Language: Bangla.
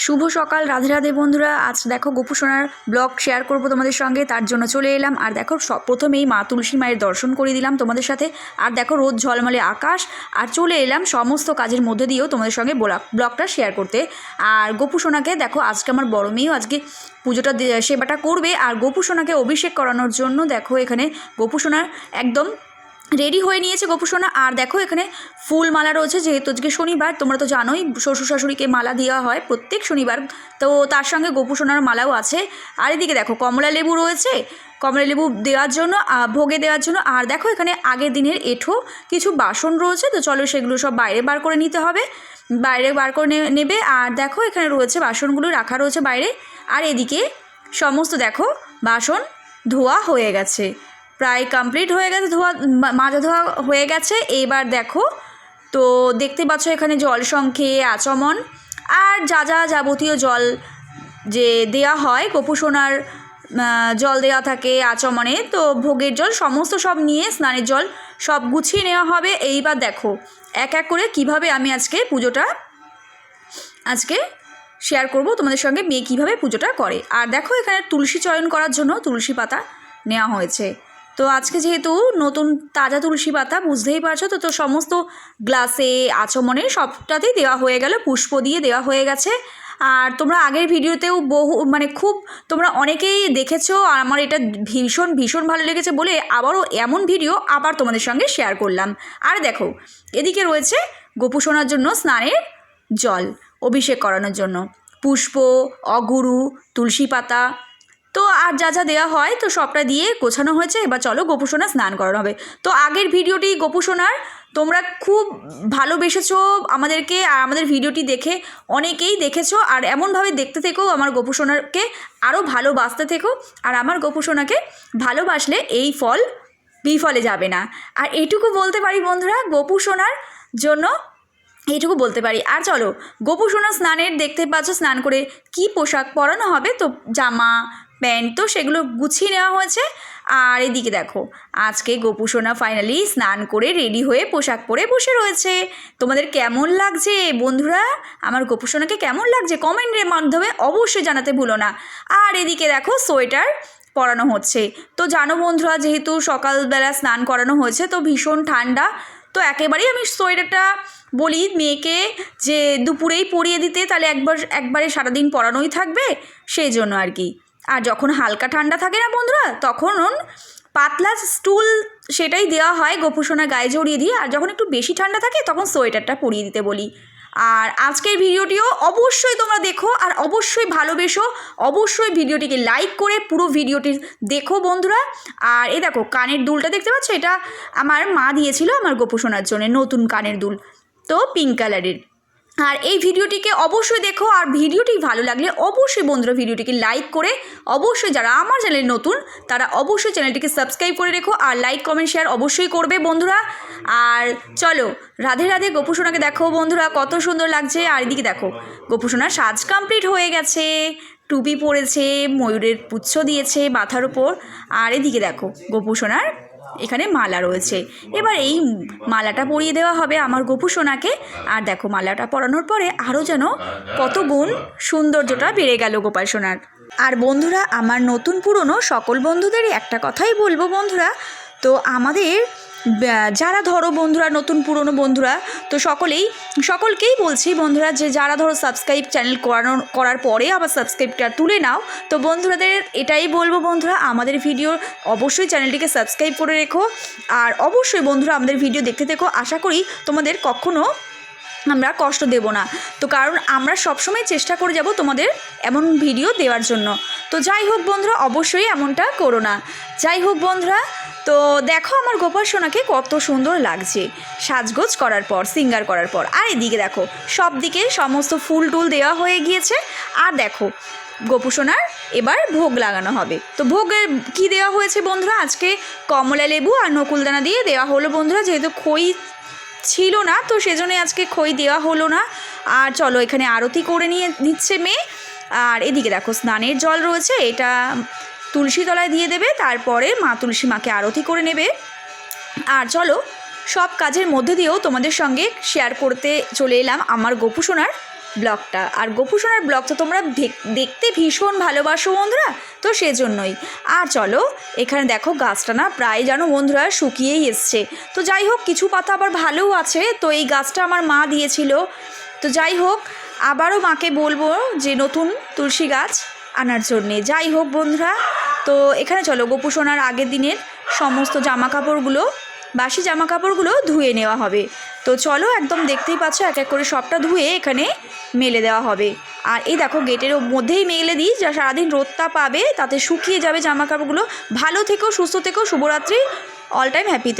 শুভ সকাল, রাধে রাধে বন্ধুরা। আজ দেখো গোপু সোনার ব্লগ শেয়ার করব তোমাদের সঙ্গে, তার জন্য চলে এলাম। আর দেখো প্রথমেই মা তুলসী মায়ের দর্শন করে দিলাম তোমাদের সাথে। আর দেখো রোদ ঝলমলে আকাশ, আর চলে এলাম সমস্ত কাজের মধ্যে দিয়েও তোমাদের সঙ্গে ব্লগটা শেয়ার করতে। আর গোপু সোনাকে দেখো, আজকে আমার বড় মেয়েও আজকে পুজোটা সেবাটা করবে। আর গোপু সোনাকে অভিষেক করানোর জন্য দেখো এখানে গোপু সোনার একদম রেডি হয়ে নিয়েছে গোপু সোনা। আর দেখো এখানে ফুল মালা রয়েছে, যেহেতু আজকে শনিবার, তোমরা তো জানোই শ্বশুর শাশুড়িকে মালা দেওয়া হয় প্রত্যেক শনিবার, তো তার সঙ্গে গোপু সোনার মালাও আছে। আর এদিকে দেখো কমলা লেবু রয়েছে, কমলা লেবু দেওয়ার জন্য, ভোগে দেওয়ার জন্য। আর দেখো এখানে আগের দিনের এঁঠো কিছু বাসন রয়েছে, তো চলো সেগুলো সব বাইরে বার করে নিতে হবে, বাইরে বার করে নেবে। আর দেখো এখানে রয়েছে বাসনগুলো রাখা রয়েছে বাইরে। আর এদিকে সমস্ত দেখো বাসন ধোয়া হয়ে গেছে, প্রায় কমপ্লিট হয়ে গেছে, মাজা ধোয়া হয়ে গেছে। এবার দেখো তো দেখতে পাচ্ছ এখানে জল শঙ্খে আচমন আর যা যা যাবতীয় জল যে দেয়া হয় গোপু সোনার, জল দেওয়া থাকে আচমনে, তো ভোগের জল সমস্ত সব নিয়ে স্নানের জল সব গুছিয়ে নেওয়া হবে। এইবার দেখো এক এক করে কিভাবে আমি আজকে পুজোটা শেয়ার করব তোমাদের সঙ্গে, মেয়ে কীভাবে পুজোটা করে। আর দেখো এখানে তুলসী চয়ন করার জন্য তুলসী পাতা নেওয়া হয়েছে। তো আজকে যেহেতু নতুন তাজা তুলসী পাতা, বুঝতেই পারছো তো সমস্ত গ্লাসে আচমনে সবটাতেই দেওয়া হয়ে গেল, পুষ্প দিয়ে দেওয়া হয়ে গেছে। আর তোমরা আগের ভিডিওতেও খুব তোমরা অনেকেই দেখেছো, আর আমার এটা ভীষণ ভীষণ ভালো লেগেছে বলে আবারও এমন ভিডিও আবার তোমাদের সঙ্গে শেয়ার করলাম। আর দেখো এদিকে রয়েছে গোপু সোনার জন্য স্নানের জল, অভিষেক করানোর জন্য পুষ্প, অগুরু, তুলসী পাতা, তো আর যা যা দেওয়া হয় তো সবটা দিয়ে গোছানো হয়েছে। এবার চলো গোপু সোনা স্নান করানো হবে। তো আগের ভিডিওটি গোপু সোনার তোমরা খুব ভালোবেসেছো আমাদেরকে, আর আমাদের ভিডিওটি দেখে অনেকেই দেখেছো। আর এমনভাবে দেখতে থেকো আমার গোপু সোনাকে, আরও ভালোবাসতে থেকো। আর আমার গোপু সোনাকে ভালোবাসলে এই ফল বিফলে যাবে না। আর এইটুকু বলতে পারি বন্ধুরা, গোপু সোনার জন্য এইটুকু বলতে পারি। আর চলো গোপু সোনা স্নানের দেখতে পাচ্ছ স্নান করে কি পোশাক পরানো হবে, তো জামা প্যান্ট তো সেগুলো গুছিয়ে নেওয়া হয়েছে। আর এদিকে দেখো আজকে গোপু সোনা ফাইনালি স্নান করে রেডি হয়ে পোশাক পরে বসে রয়েছে। তোমাদের কেমন লাগছে বন্ধুরা, আমার গোপু সোনাকে কেমন লাগছে কমেন্টের মাধ্যমে অবশ্যই জানাতে ভুলো না। আর এদিকে দেখো সোয়েটার পরানো হচ্ছে। তো জানো বন্ধুরা, যেহেতু সকালবেলা স্নান করানো হয়েছে তো ভীষণ ঠান্ডা, তো একেবারেই আমি সোয়েটারটা বলি মেয়েকে যে দুপুরেই পরিয়ে দিতে, তাহলে একবারে সারাদিন পরানোই থাকবে, সেই জন্য আর কি। আর যখন হালকা ঠান্ডা থাকে না বন্ধুরা, তখন পাতলা স্টুল সেটাই দেওয়া হয় গোপু সোনার গায়ে জড়িয়ে দিই। আর যখন একটু বেশি ঠান্ডা থাকে তখন সোয়েটারটা পরিয়ে দিতে বলি। আর আজকের ভিডিওটিও অবশ্যই তোমরা দেখো, আর অবশ্যই ভালোবেসো, অবশ্যই ভিডিওটিকে লাইক করে পুরো ভিডিওটি দেখো বন্ধুরা। আর এই দেখো কানের দুলটা দেখতে পাচ্ছ, এটা আমার মা দিয়েছিল আমার গোপু সোনার জন্য, নতুন কানের দুল, তো পিঙ্ক কালারের। আর এই ভিডিওটিকে অবশ্যই দেখো, আর ভিডিওটি ভালো লাগলে অবশ্যই বন্ধুরা ভিডিওটিকে লাইক করে, অবশ্যই যারা আমার চ্যানেলে নতুন তারা অবশ্যই চ্যানেলটিকে সাবস্ক্রাইব করে রেখো, আর লাইক কমেন্ট শেয়ার অবশ্যই করবে বন্ধুরা। আর চলো রাধে রাধে, গোপু সোনাকে দেখো বন্ধুরা কত সুন্দর লাগছে। আর এদিকে দেখো গোপু সোনার সাজ কমপ্লিট হয়ে গেছে, টুপি পরেছে, ময়ূরের পুচ্ছ দিয়েছে মাথার ওপর। আর এদিকে দেখো গোপু সোনার এখানে মালা রয়েছে, এবার এই মালাটা পরিয়ে দেওয়া হবে আমার গোপু সোনাকে। আর দেখো মালাটা পরানোর পরে আরও যেন কত গুণ সৌন্দর্যটা বেড়ে গেল গোপাল সোনার। আর বন্ধুরা আমার নতুন পুরনো সকল বন্ধুদেরই একটা কথাই বলবো বন্ধুরা, তো আমাদের যারা ধরো বন্ধুরা নতুন পুরনো বন্ধুরা, তো সকলকেই বলছি বন্ধুরা, যে যারা ধরো সাবস্ক্রাইব চ্যানেল করার পরে আবার সাবস্ক্রাইবটা তুলে নাও, তো বন্ধুরাদের এটাই বলবো বন্ধুরা, আমাদের ভিডিও অবশ্যই চ্যানেলটিকে সাবস্ক্রাইব করে রেখো। আর অবশ্যই বন্ধুরা আমাদের ভিডিও দেখতে থেকো, আশা করি তোমাদের কখনো আমরা কষ্ট দেব না, তো কারণ আমরা সবসময় চেষ্টা করে যাব তোমাদের এমন ভিডিও দেওয়ার জন্য। তো যাই হোক বন্ধুরা, অবশ্যই এমনটা করো না। যাই হোক বন্ধুরা, তো দেখো আমার গোপাল সোনাকে কত সুন্দর লাগছে সাজগোজ করার পর, সিঙ্গার করার পর। আর এদিকে দেখো সব দিকে সমস্ত ফুল টুল দেওয়া হয়ে গিয়েছে। আর দেখো গোপু সোনার এবার ভোগ লাগানো হবে। তো ভোগে কি দেওয়া হয়েছে বন্ধুরা, আজকে কমলা লেবু আর নকুলদানা দিয়ে দেওয়া হলো বন্ধুরা, যেহেতু খই ছিল না তো সেজন্য আজকে খই দেওয়া হলো না। আর চলো এখানে আরতি করে নিচ্ছে মেয়ে। আর এদিকে দেখো স্নানের জল রয়েছে, এটা তুলসী তলায় দিয়ে দেবে, তারপরে মা তুলসী মাকে আরতি করে নেবে। আর চলো সব কাজের মধ্যে দিয়েও তোমাদের সঙ্গে শেয়ার করতে চলে এলাম আমার গোপু সোনার ব্লগটা। আর গোপুসোনার ব্লগ তো তোমরা দেখতে ভীষণ ভালোবাসো বন্ধুরা, তো সেজন্যই। আর চলো এখানে দেখো গাছটা না প্রায় যেন বন্ধুরা শুকিয়েই এসছে। তো যাই হোক কিছু পাতা আবার ভালোও আছে, তো এই গাছটা আমার মা দিয়েছিল। তো যাই হোক আবারও মাকে বলবো যে নতুন তুলসী গাছ আনার জন্যে। যাই হোক বন্ধুরা, তো এখানে চলো গোপুসোনার আগের দিনের সমস্ত জামা কাপড়গুলো, বাসি জামা কাপড়গুলো ধুয়ে নেওয়া হবে। তো চলো একদম দেখতেই পাচ্ছ এক এক করে সবটা ধুয়ে এখানে মেলে দেওয়া হবে। আর এই দেখো গেটের মধ্যেই মেলে দিই, যা সারাদিন রোদটা পাবে তাতে শুকিয়ে যাবে জামা কাপড়গুলো। ভালো থেকো, সুস্থ থেকো, শুভরাত্রি, অল টাইম হ্যাপি থেকো।